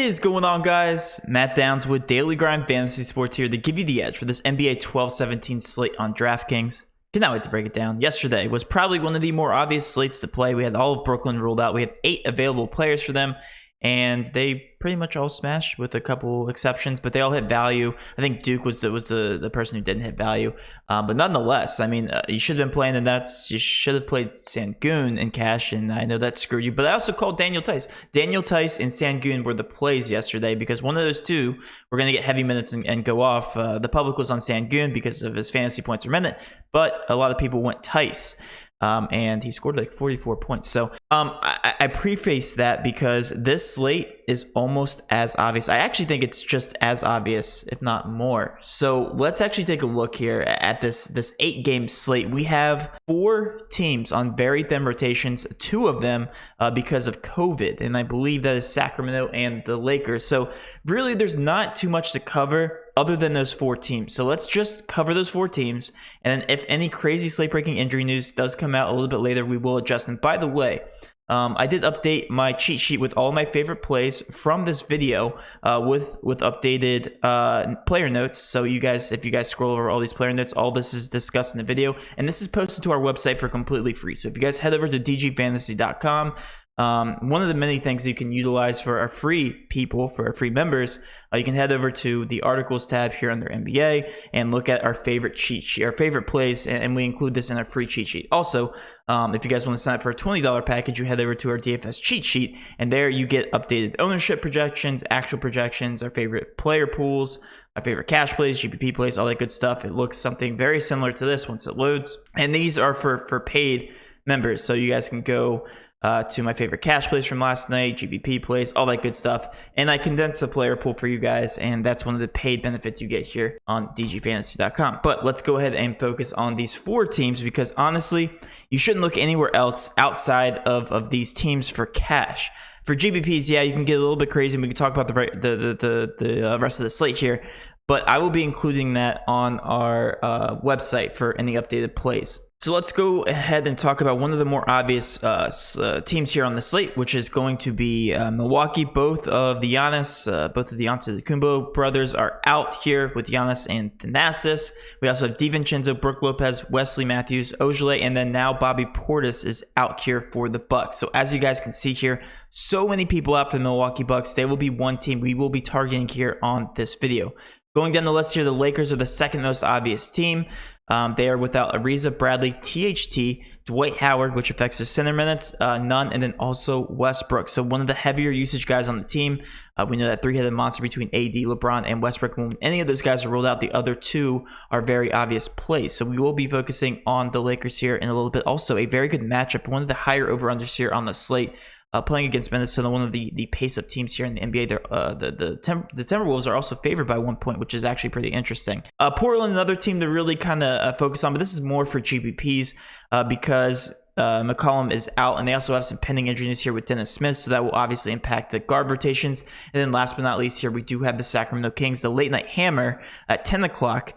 is going on, guys? Matt Downs with Daily Grind Fantasy Sports here to give you the edge for this NBA 12-17 slate on DraftKings. Cannot wait to break it down. Yesterday was probably one of the more obvious slates to play. We had all of Brooklyn ruled out. We had 8 available players for them, and they pretty much all smashed with a couple exceptions, but they all hit value. I think Duke was the person who didn't hit value, but nonetheless, I mean, you should have been playing the Nets. You should have played Sangoon in cash, and I know that screwed you, but I also called Daniel Tice. Daniel Tice and Sangoon were the plays yesterday because one of those two were going to get heavy minutes and go off. The public was on Sangoon because of his fantasy points per minute, but a lot of people went Tice. And he scored like 44 points. So I preface that because this slate is almost as obvious. I actually think it's just as obvious, if not more. So let's actually take a look here at this 8-game slate. We have 4 teams on very thin rotations, 2 of them because of COVID. And I believe that is Sacramento and the Lakers. So really, there's not too much to cover other than those 4 teams. So let's just cover those 4 teams. And then if any crazy slate-breaking injury news does come out a little bit later, we will adjust. And by the way, I did update my cheat sheet with all my favorite plays from this video with updated player notes. So you guys, if you guys scroll over all these player notes, all this is discussed in the video. And this is posted to our website for completely free. So if you guys head over to dgfantasy.com, one of the many things you can utilize for our free people, for our free members, you can head over to the articles tab here under NBA and look at our favorite cheat sheet, our favorite plays, and we include this in our free cheat sheet. Also, if you guys want to sign up for a $20 package, you head over to our DFS cheat sheet, and there you get updated ownership projections, actual projections, our favorite player pools, our favorite cash plays, GPP plays, all that good stuff. It looks something very similar to this once it loads, and these are for paid members, so you guys can go to my favorite cash plays from last night, GBP plays, all that good stuff. And I condensed the player pool for you guys, and that's one of the paid benefits you get here on dgfantasy.com. But let's go ahead and focus on these 4 teams because honestly, you shouldn't look anywhere else outside of these teams for cash. For GBPs, yeah, you can get a little bit crazy, and we can talk about the rest of the slate here. But I will be including that on our website for any updated plays. So let's go ahead and talk about one of the more obvious teams here on the slate, which is going to be Milwaukee. Both of the Antetokounmpo brothers are out here with Giannis and Thanasis. We also have DiVincenzo, Brook Lopez, Wesley Matthews, Ojale, and then now Bobby Portis is out here for the Bucks. So as you guys can see here, so many people out for the Milwaukee Bucks. They will be one team we will be targeting here on this video. Going down the list here, the Lakers are the second most obvious team. They are without Ariza, Bradley, THT, Dwight Howard, which affects their center minutes, none, and then also Westbrook. So one of the heavier usage guys on the team. We know that 3-headed monster between AD, LeBron, and Westbrook. When any of those guys are ruled out, the other 2 are very obvious plays. So we will be focusing on the Lakers here in a little bit. Also, a very good matchup, one of the higher over-unders here on the slate. Playing against Minnesota, one of the pace-up teams here in the NBA. The Timberwolves are also favored by 1 point, which is actually pretty interesting. Portland, another team to really kind of focus on, but this is more for GPPs because McCollum is out, and they also have some pending injury news here with Dennis Smith, so that will obviously impact the guard rotations. And then last but not least here, we do have the Sacramento Kings, the late night hammer at 10 o'clock.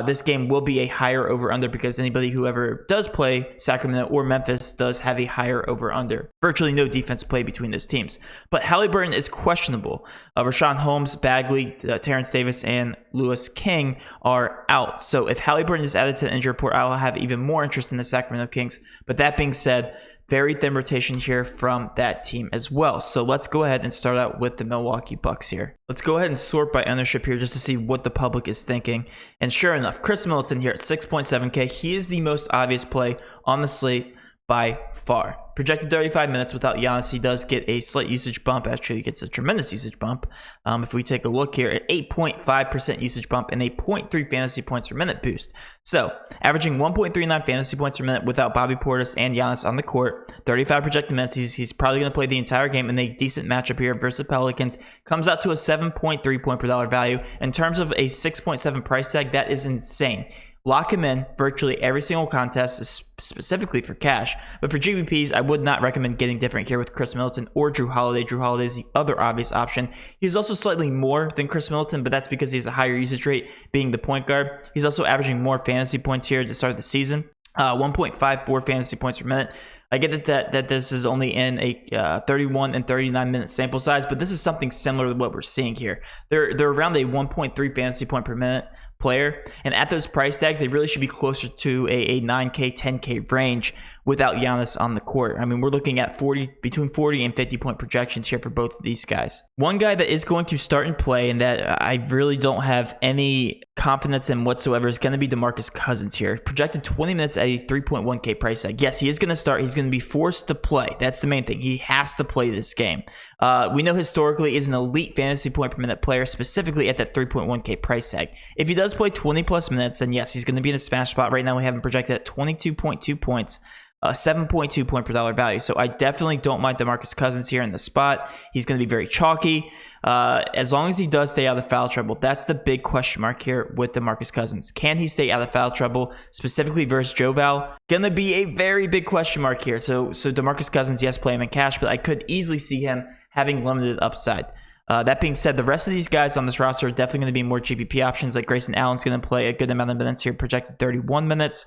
This game will be a higher over-under because anybody who ever does play Sacramento or Memphis does have a higher over-under. Virtually no defense play between those teams. But Halliburton is questionable. Rashawn Holmes, Bagley, Terrence Davis, and Lewis King are out. So if Halliburton is added to the injury report, I will have even more interest in the Sacramento Kings. But that being said, very thin rotation here from that team as well. So let's go ahead and start out with the Milwaukee Bucks here. Let's go ahead and sort by ownership here just to see what the public is thinking. And sure enough, Chris Middleton here at 6.7K. He is the most obvious play on the slate by far. Projected 35 minutes without Giannis. He does get a slight usage bump. Actually, he gets a tremendous usage bump. If we take a look here, at 8.5% usage bump and a 0.3 fantasy points per minute boost. So, averaging 1.39 fantasy points per minute without Bobby Portis and Giannis on the court. 35 projected minutes. He's probably going to play the entire game in a decent matchup here versus Pelicans. Comes out to a 7.3 point per dollar value. In terms of a 6.7 price tag, that is insane. Lock him in virtually every single contest, specifically for cash. But for GBPs, I would not recommend getting different here with Chris Middleton or Drew Holiday. Drew Holiday is the other obvious option. He's also slightly more than Chris Middleton, but that's because he has a higher usage rate being the point guard. He's also averaging more fantasy points here to start the season. 1.54 fantasy points per minute. I get that this is only in a 31 and 39 minute sample size, but this is something similar to what we're seeing here. They're around a 1.3 fantasy point per minute player, and at those price tags, they really should be closer to a 9K, 10K range without Giannis on the court. I mean, we're looking at between 40 and 50 point projections here for both of these guys. One guy that is going to start and play and that I really don't have any confidence in whatsoever is going to be DeMarcus Cousins here. Projected 20 minutes at a 3.1K price tag. Yes, he is going to start. He's going to be forced to play. That's the main thing. He has to play this game. We know historically is an elite fantasy point per minute player, specifically at that 3.1K price tag. If he does play 20 plus minutes, then yes, he's going to be in a smash spot. Right now we have him projected at 22.2 points. 7.2 point per dollar value. So I definitely don't mind DeMarcus Cousins here in the spot. He's going to be very chalky. As long as he does stay out of foul trouble, that's the big question mark here with DeMarcus Cousins. Can he stay out of foul trouble, specifically versus Joval? Going to be a very big question mark here. So DeMarcus Cousins, yes, play him in cash, but I could easily see him having limited upside. That being said, the rest of these guys on this roster are definitely going to be more GPP options. Like Grayson Allen's going to play a good amount of minutes here, projected 31 minutes.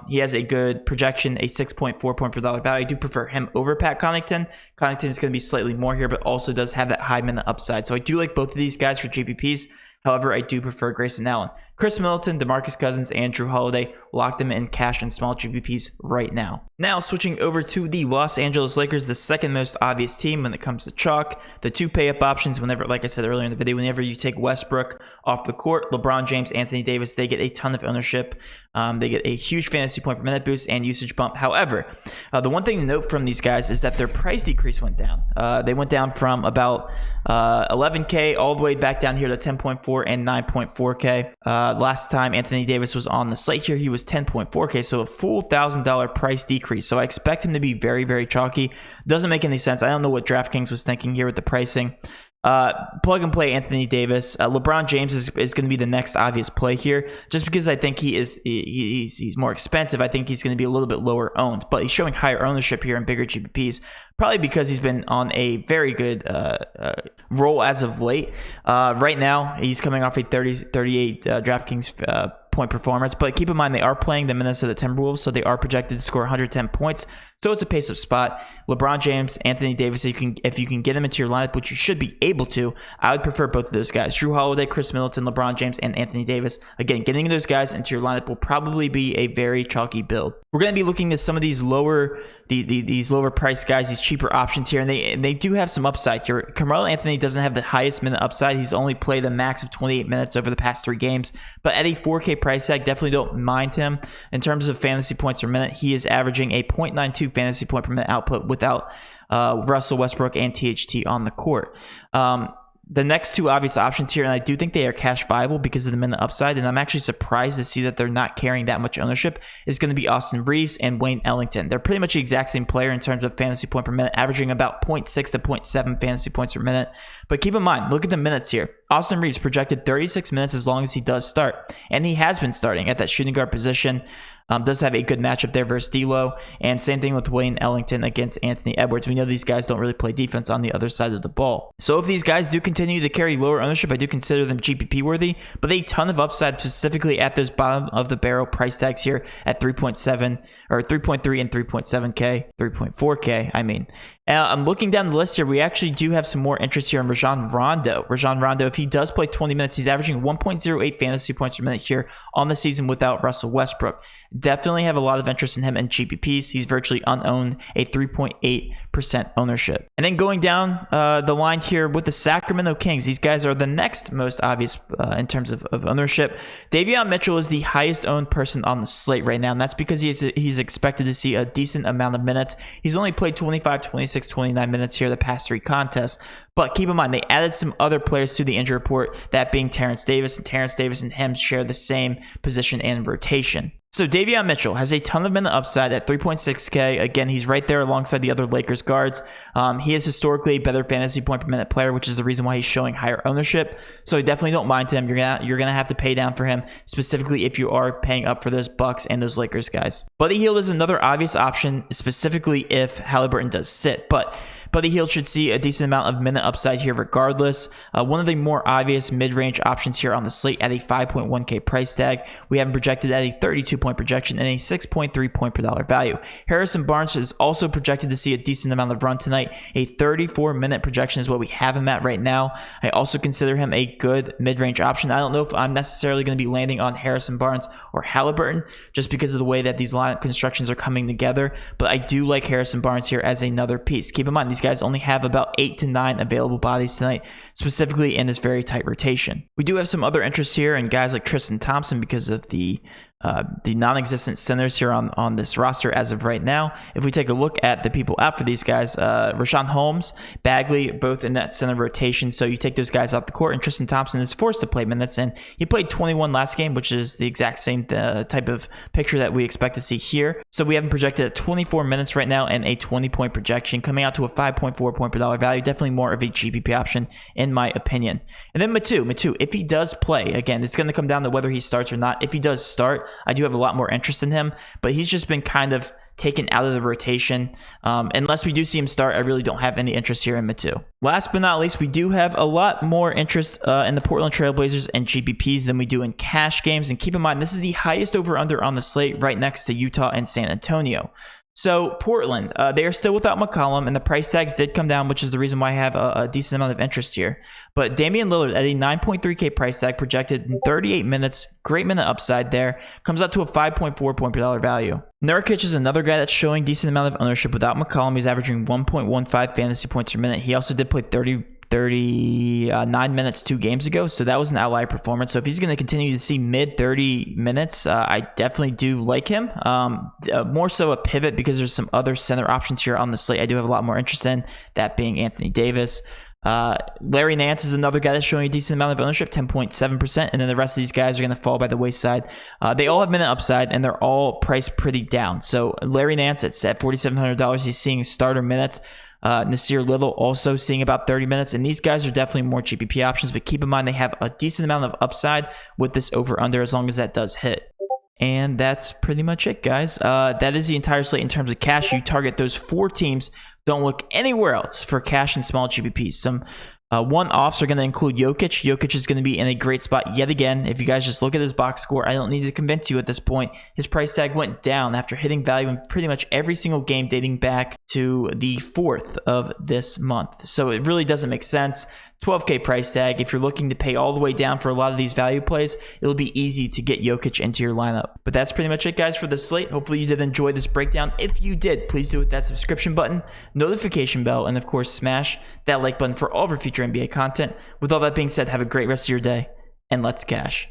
He has a good projection, a 6.4 point per dollar value. I do prefer him over Pat Connaughton. Connaughton is going to be slightly more here, but also does have that high minute upside. So I do like both of these guys for GPPs. However, I do prefer Grayson Allen. Chris Middleton, DeMarcus Cousins, and Drew Holiday, lock them in cash and small GPPs right now. Now, switching over to the Los Angeles Lakers, the second most obvious team when it comes to chalk. The two pay-up options, whenever, like I said earlier in the video, whenever you take Westbrook off the court, LeBron James, Anthony Davis, they get a ton of ownership. They get a huge fantasy point per minute boost and usage bump. However, the one thing to note from these guys is that their price decrease went down. They went down from about 11K all the way back down here to 10.4 and 9.4K. Last time Anthony Davis was on the slate here, he was 10.4K, so a full $1,000 price decrease. So I expect him to be very, very chalky. Doesn't make any sense. I don't know what DraftKings was thinking here with the pricing. Plug and play Anthony Davis. LeBron James is going to be the next obvious play here, just because I think he's more expensive. I think he's going to be a little bit lower owned, but he's showing higher ownership here in bigger GPPs, probably because he's been on a very good roll as of late. Right now, he's coming off a 38 DraftKings point performance, but keep in mind they are playing the Minnesota Timberwolves, so they are projected to score 110 points. So it's a pace-up spot. LeBron James, Anthony Davis, if you can get him into your lineup, which you should be able to, I would prefer both of those guys. Drew Holiday, Chris Middleton, LeBron James, and Anthony Davis. Again, getting those guys into your lineup will probably be a very chalky build. We're going to be looking at some of these lower price guys, these cheaper options here, and they do have some upside here. Carmelo Anthony doesn't have the highest minute upside. He's only played a max of 28 minutes over the past 3 games, but at a 4K price tag, definitely don't mind him. In terms of fantasy points per minute, he is averaging a 0.92 fantasy point per minute output without Russell Westbrook and THT on the court. The next two obvious options here, and I do think they are cash viable because of the minute upside, and I'm actually surprised to see that they're not carrying that much ownership, is going to be Austin Reeves and Wayne Ellington. They're pretty much the exact same player in terms of fantasy point per minute, averaging about 0.6 to 0.7 fantasy points per minute. But keep in mind, look at the minutes here. Austin Reeves projected 36 minutes as long as he does start, and he has been starting at that shooting guard position. Does have a good matchup there versus D'Lo, and same thing with Wayne Ellington against Anthony Edwards. We know these guys don't really play defense on the other side of the ball. So if these guys do continue to carry lower ownership, I do consider them GPP worthy, but a ton of upside specifically at those bottom of the barrel price tags here at 3.7 or 3.3 and 3.7K, 3.4K, I mean. I'm looking down the list here. We actually do have some more interest here in Rajon Rondo. Rajon Rondo, if he does play 20 minutes, he's averaging 1.08 fantasy points per minute here on the season without Russell Westbrook. Definitely have a lot of interest in him in GPPs. He's virtually unowned, a 3.8% ownership. And then going down the line here with the Sacramento Kings, these guys are the next most obvious in terms of ownership. Davion Mitchell is the highest owned person on the slate right now, and that's because he's expected to see a decent amount of minutes. He's only played 25, 26, 29 minutes here the past 3 contests. But keep in mind, they added some other players to the injury report, that being Terrence Davis, and Terrence Davis and him share the same position and rotation. So Davion Mitchell has a ton of minute upside at 3.6K. Again, he's right there alongside the other Lakers guards. He is historically a better fantasy point per minute player, which is the reason why he's showing higher ownership. So I definitely don't mind him. You're gonna have to pay down for him, specifically if you are paying up for those Bucks and those Lakers guys. Buddy Hield is another obvious option, specifically if Halliburton does sit. But Buddy Hield should see a decent amount of minute upside here regardless. One of the more obvious mid-range options here on the slate at a 5.1K price tag. We have him projected at a 32-point projection and a 6.3 point per dollar value. Harrison Barnes is also projected to see a decent amount of run tonight. A 34-minute projection is what we have him at right now. I also consider him a good mid-range option. I don't know if I'm necessarily going to be landing on Harrison Barnes or Halliburton just because of the way that these lineup constructions are coming together, but I do like Harrison Barnes here as another piece. Keep in mind, these guys only have about 8 to 9 available bodies tonight, specifically in this very tight rotation. We do have some other interests here in guys like Tristan Thompson because of the non-existent centers here on this roster as of right now. If we take a look at the people out for these guys, Rashawn Holmes, Bagley, both in that center rotation. So you take those guys off the court, and Tristan Thompson is forced to play minutes. And he played 21 last game, which is the exact same type of picture that we expect to see here. So we have him projected at 24 minutes right now and a 20-point projection, coming out to a 5.4 point per dollar value. Definitely more of a GPP option, in my opinion. And then Metu, if he does play, again, it's going to come down to whether he starts or not. If he does start, I do have a lot more interest in him, but he's just been kind of taken out of the rotation. Unless we do see him start, I really don't have any interest here in Metu. Last but not least, we do have a lot more interest in the Portland Trailblazers and GPPs than we do in cash games. And keep in mind, this is the highest over-under on the slate, right next to Utah and San Antonio. So Portland, they are still without McCollum, and the price tags did come down, which is the reason why I have a decent amount of interest here. But Damian Lillard at a 9.3K price tag, projected in 38 minutes, great minute upside there, comes out to a 5.4 point per dollar value. Nurkic is another guy that's showing decent amount of ownership without McCollum. He's averaging 1.15 fantasy points per minute. He also did play 39 minutes 2 games ago, so that was an outlier performance. So if he's going to continue to see mid 30 minutes, I definitely do like him. More so a pivot because there's some other center options here on the slate I do have a lot more interest in, that being Anthony Davis. Larry Nance is another guy that's showing a decent amount of ownership, 10.7%, and then the rest of these guys are going to fall by the wayside. They all have minute upside, and they're all priced pretty down. So Larry Nance, it's at $4,700. He's seeing starter minutes. Nasir Little also seeing about 30 minutes, and these guys are definitely more GPP options, but keep in mind they have a decent amount of upside with this over-under as long as that does hit. And that's pretty much it, guys. That is the entire slate in terms of cash. You target those 4 teams. Don't look anywhere else for cash and small GPPs. Some one-offs are going to include Jokic. Jokic is going to be in a great spot yet again. If you guys just look at his box score, I don't need to convince you at this point. His price tag went down after hitting value in pretty much every single game dating back to the 4th of this month. So it really doesn't make sense. 12K price tag. If you're looking to pay all the way down for a lot of these value plays, it'll be easy to get Jokic into your lineup. But that's pretty much it, guys, for the slate. Hopefully you did enjoy this breakdown. If you did, please do hit that subscription button, notification bell, and of course, smash that like button for all of our future NBA content. With all that being said, have a great rest of your day, and let's cash.